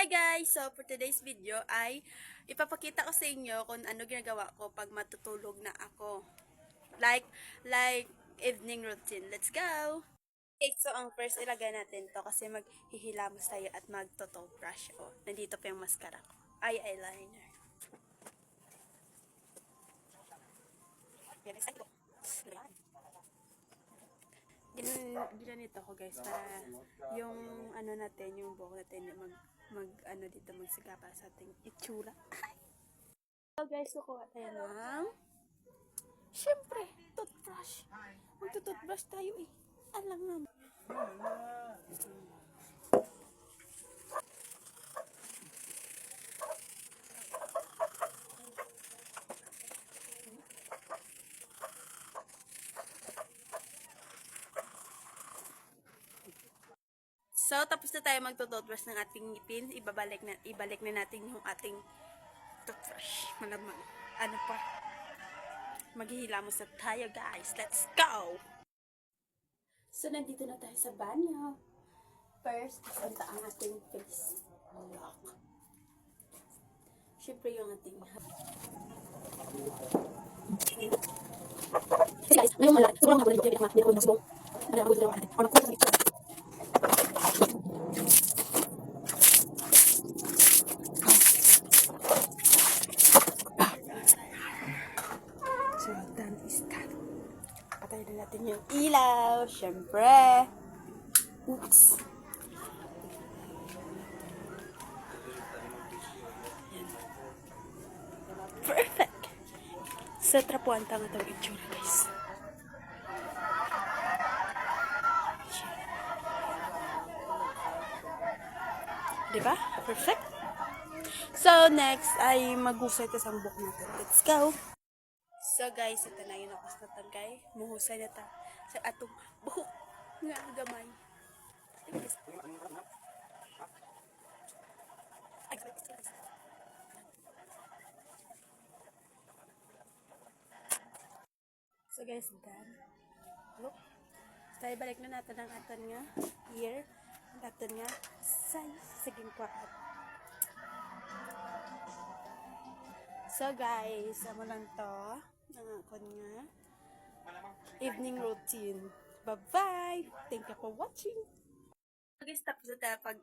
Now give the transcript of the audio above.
Hi guys! So for today's video ay ipapakita ko sa inyo kung ano ginagawa ko pag matutulog na ako. Like evening routine. Let's go! Okay, so ang first ilagay natin to kasi maghihilamos tayo at magto-toothbrush. Oh, nandito pa yung mascara ko. Eyeliner. Yan, excited ko. Ginanito ko guys para yung ano natin, yung buhok natin mag dito magsigapa sa ating itsura. So guys, kukuha tayo ng syempre, toothbrush. Magto-toothbrush tayo eh. Alangan. So, tapos na tayo magto-toothbrush ng ating ngipin. Ibalik na natin yung ating toothbrush. Malamang. Ano pa? Maghihilamos na tayo, guys. Let's go! So, nandito na tayo sa banyo. First, punta ang ating face lock. Siyempre yung ating kasi guys, ngayong malaki, sobrang mga hindi ko ng subong. Ano ako dito natin? Ano ko dito? So, done is done. Patay na natin yung ilaw. Siyempre. Oops. Perfect. Sa trapuan tanga itong itsura, guys. Diba? Perfect. So, next ay magusay ito sa buhok natin. Let's go! So, guys, ito na yung nakas na tagay. Muhusay na ta sa atong buhok nga gamay. So, guys, done. Look. Tayo balik na natin ang aton nga ear. Ang aton nga saging kwaat. So guys, amo lang to ang akon nga evening routine. Bye-bye! Thank you for watching! Guys, tapos na tayo pag